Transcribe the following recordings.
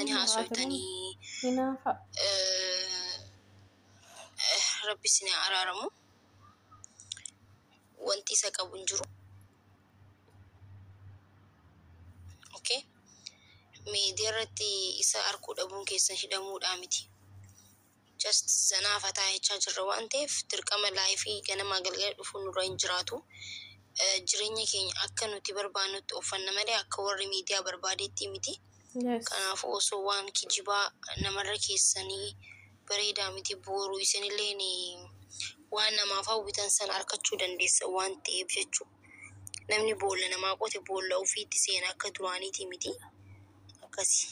dhaabbattanii haasoftanii rabbi isin araaramu. Wanti isa qabu hin jiru. Okay, miidiyaa irratti isa arguu dhabuun keessan hidhamuudhaa miti. Just zanaafa taa'ichaa jirra waan ta'eef dirqama laayifii ganama galgala dhufuun nurra hin jiraatu. Jireenya keenya akka nuti barbaannutti uffanna malee akka warri miidiyaa barbaadetti miti. Kanaafuu osoo waan kijibaa namarra keessanii bareedaa miti booruu isinillee waan namaaf hawwitan sana arkachuu dandeessa waan ta'eef jechuudha. Namni boolla namaa qote boolla ofiitti seenaa akka duraaniiti miti. Akkasi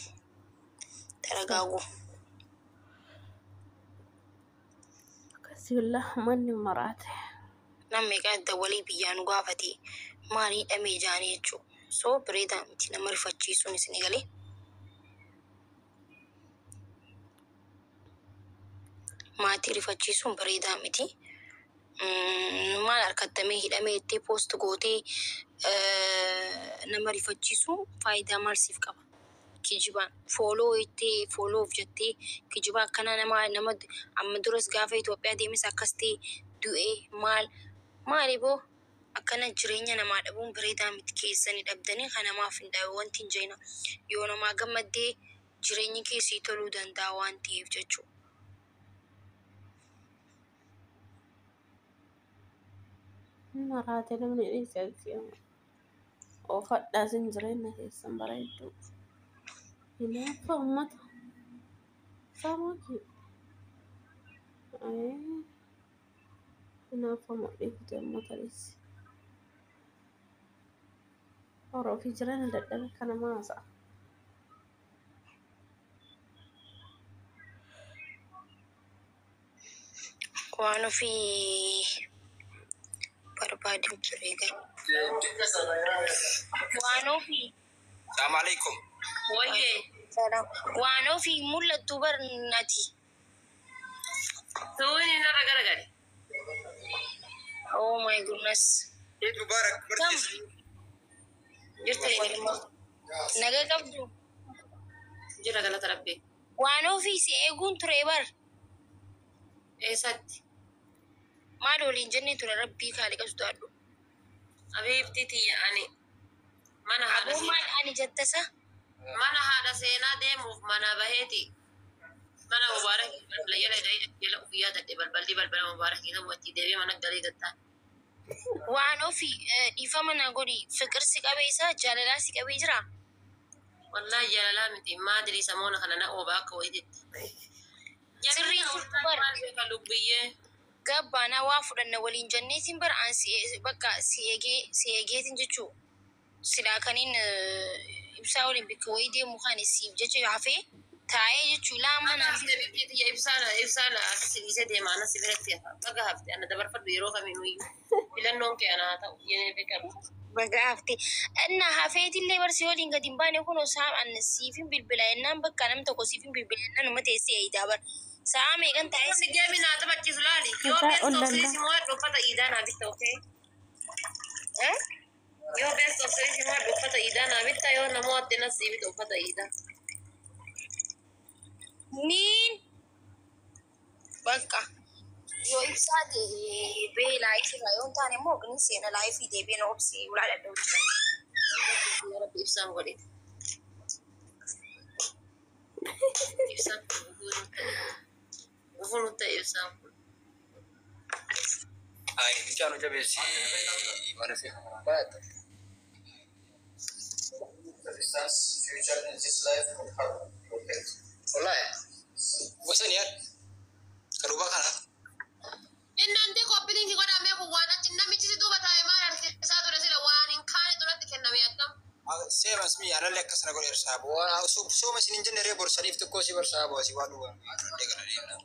taragaagu. Akkasiillee manni maraate. Namni qaadda walii biyyaan gaafate maalii dhamee jaanii jechuudha. So bareedaa miti nama rifachiisuun isin galee. Maatii rifachiisuun bareedaa miti. Maal harkattamee hidhamee itti poost gootee nama rifachiisu faayidaa maal siif qaba? Kijibaan fooloo itti fooloof jettee kijibaa akkana nama amma duras gaafa Itoophiyaa deemes akkas ta'e du'ee maali boo akkana jireenya namaa dhabuun bareedaa miti. Keessanii dhabdanii kan namaaf hin dhabe wanti hin jeena. Yoo namaa gammaddee jireenyi keessii toluu danda'a waan ta'eef jechuudha. Maraate namni dhiisee ofadhaa sin jireenya keessan bareedduu. Hinaafa uummata saamaki. Hinaafa mudhiifte uummata dhiisi. Horoo fi jireenya dadhabe kana maasa. Waan ofii barbaadin ture gaa. Waan ofii. Assalamu alaikum. Waye. Salam. Waan ofii mul'attu barnati. Tuuni na ragaragari. Oh my goodness. Eid Mubarak. Kam. Jirte naga qabdu. Jira galata rabbi. Waan ofii si eeguun ture bar. Eessatti? Maal waliin jennee ture rabbii kaali qabdu addu. Abeebtiti ani mana haadha Aboo maal ani jettasa? mana haadha seenaa deemuuf mana baheeti. Mana Mubarak jala ufiyyaa dadhe balballi balbala Mubarak isa watti deebee mana galee gattaa. Waan ofii dhiifama na godhi fiqir si qabee isaa jaalalaa si qabee jira. Wallahi jaalalaa miti maadiri samoona kana na oobaa akka wayititti. Sirrii bar. Lubbiyyee. Gabbaana waa fudhanna waliin jennee sin bar an bakka si eegeetin jechuu. Silaa kaniin ibsaa waliin bikka wayii deemu kan siif jecha hafee taa'ee jechuu laamana. Ibsaala akkasiin deemaa na sibiratti hafa. Baga hafte ana dabarfadhu yeroo kamiinuu iyyuu. Filannoon kee anaa ta'u jenee beekamu. Baga hafte. Inna hafeetillee barsi waliin gadi hin baane kun osoo an siifin bilbila ennaan bakka nam tokko siifin bilbila ennaan uma teessee eeyidaa bar. Sa'a meeqan taa'ee si geemi naa taphachiisu laali. Yoo beektoo sirriisi moo uffata iidaa naa bitta okee? Yoo beektoo sirriisi moo uffata iidaa naa bitta yoo namoo adde na sii bitta uffata iidaa. niin bakka yoo ibsaa deebee laayifirra yoo hin taane immoo ogni seena laayifii deebee na obsee ulaa dhadha'u jira. Yaa rabbi ibsaan godhe. Ibsaan gufuun ta'e ibsaan kun. Ay, bichaan hojja beesi mana fi baata. Wallahi. Bosan yaar. Karuba kana. Innante koppiin ki godhamee kun waan achi namichi si duuba taa'ee maal harkisaa ture sila waan hin kaane duratti kenname akkam. Seemas mi anallee akkasana godhe irsaabo. Waan sooma isin hin jenne ree borsaniif xiqqoo si barsaabo si waan dhugaa. Adde kana deemna.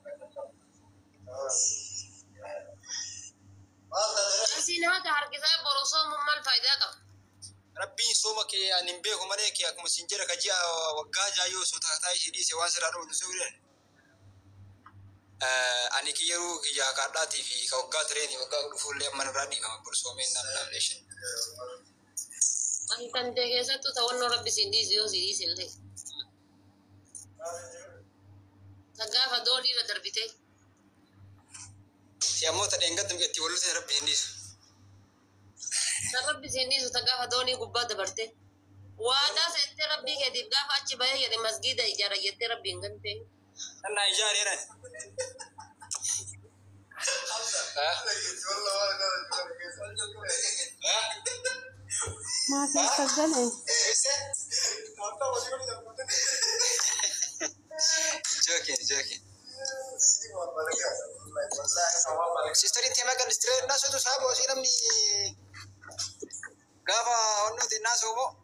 Asiin haata harkisaa borosoo maal faayidaa qaba? Rabbiin sooma kee ani hin beeku malee kee akkuma siin jira kajia waggaa jaayoo soo taataa ishee dhiise waan sirraa dhufu dhusuu jiran. Ani kiyyaruu kiyyaa kaadhaatii fi ka waggaa tireeni waggaa dhufuullee amma irraa dhiifama borsoomeen naan dhaableeshin. Ani kan ta'e keessattuu ta'annoo rabbi siin dhiisu yoo siin dhiisillee. تقافة دوني لدربتي يا موت الإنجاز بيتي ولوت يا ربي هنديس ربي زيني تقافة دوني قبا دبرتي وادا سنت ربي كدي قافة أتش بيه يدي مسجد إجارة يتي ربي إنغنتي أنا إيجار هنا ما في سجلة. جوكين سيستر انت ما كان ستريت الناس تصابوا سينا من قافا ونوت الناس هو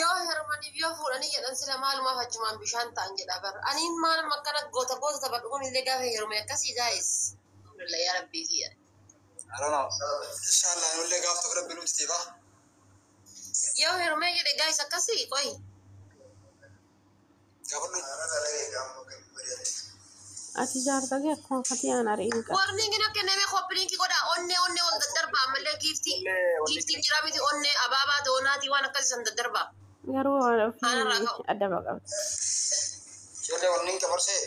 يو هرماني بيو فوراني جدن سلا معلومة فجمان بشان تانجد أبر أنين ما لما كانت غوتا تبقون اللي قافة هرمي كسي جايز الحمد لله يا ربي هي I don't know إن شاء الله نقول لك قافة ربي نوت تيبا يو هرمي جدي جايز كسي كوي Ati jaartagee akkuma fatii aan ariin qaba. warning ina kenname koppilinki godha onne ol daddarba ammallee giiftiin jira miti onne abaabaa doonaati waan akkasiisan daddarba Garuu waan Ana ofii raaka'u. adaba qabdi. شو warning kabarsee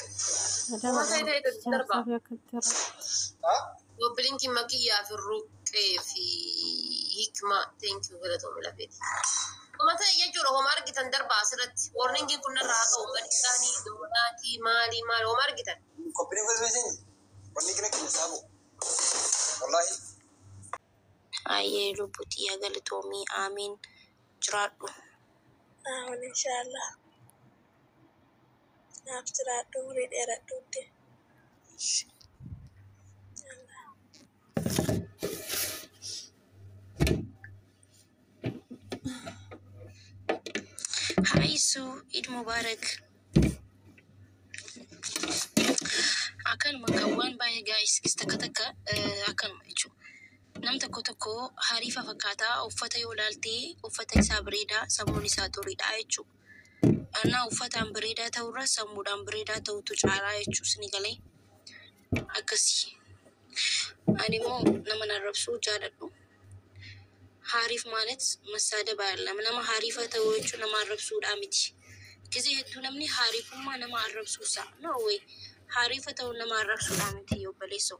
Adaba Waan ta'e ta'e qabdi. darba. Jaarsaa fi akkatti irra. koppilinki makiyyaa fi ruqee fi hikma thank you galatoome lafeeti Kuma ta'e jechuudha homa argitan darba asirratti warningiin kun narraa haa ka'u gadi isaanii doonaatii maali homa argitan قبلين فوز ميسين warning كنا كنا سابو والله Ayyee lubbuutii yaa galatoomii aamiin jiraadhu. Amin inshallah. Naaf jiraadhu umurii dheeradhuutti. Haisu Eid Mubarak. Akan makawwan baay'ee guys takka akkanuma jechuudha. Nam tokko hariifa fakkaataa uffata yoo ilaaltee uffata isaa bareedaa sammuun isaa xuriidha jechuudha. Annaa uffataan bareedaa ta'urra sammuudhaan bareedaa ta'utu caalaa jechuus ni galee akkasii. Ani immoo nama narrabsuu jaaladhu. Hariif ማለት መሳደብ አይደለም nama hariifa ta'uu jechuun nama arrabsuudhaa miti. Gisee hedduu namni hariifummaa nama arrabsuusaa no way hariifa ta'uu nama arrabsuudhaa miti obboleessoo.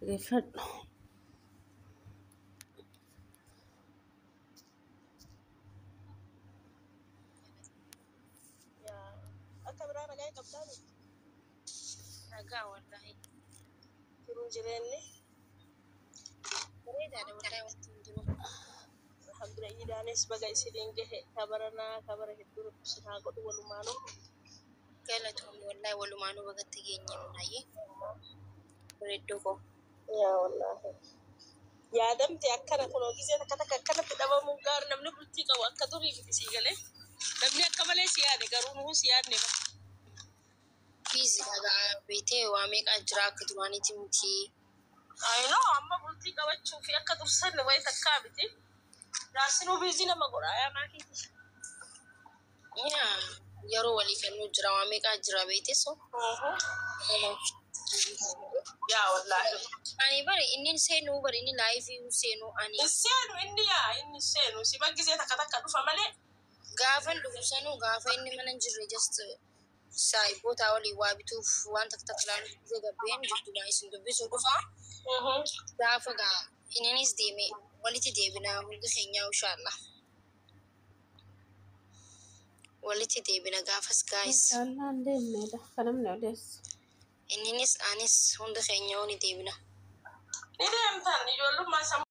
ريفد Akka biraa nagaa hin qabdaani. Nagaa wallahi. Jiruun jireenyi. Bareedaadha wallahi wanti hundinuun. Alhamdulillah idaanis baga isiniin gahe kabaranaa kabara hedduu sinaa godhu walumaanuu. Galatoomni wallahi walumaanuu bagatti geenye munaayee. Bareedduu koo. Yaa wallaahi. Yaadamte akkana kunoo gisee takka takka akkanatti dhabamuun gaarii namni bultii qabu akka durii miti sii galee. Namni akka malee si yaade garuu nuhu si yaadne ba. Fiizi dhagaa beetee waa meeqaa jira akka duraaniiti miti. Ayinoo amma bultii qabachuu fi akka dursanne wayi takkaa miti. Jaarsinuu biizii nama godha yaa maakiiti. Yaa yeroo walii kennuu jira waa meeqaa jira beetee so. Yaa wallaahi. Ani bari inni seenuu bari inni laayifii seenuu ani. Seenu inni yaa inni seenu si baggisee takka takka dhufa malee. Gaafa dhufu sanuu gaafa inni mana hin jirre just saayiboota walii waa bituuf waan takka takka ilaaluuf gisee gabbeen jirtudha isin dubbisuu dhufaa. Gaafa gaa inninis deeme walitti deebina hundi keenyaa inshaallah. Walitti deebina gaafas gaayis. inshallah deemneedha kanamne odeessu. Inninis anis hundi keenyaa ni deebina. Ni deemtan ijoollummaa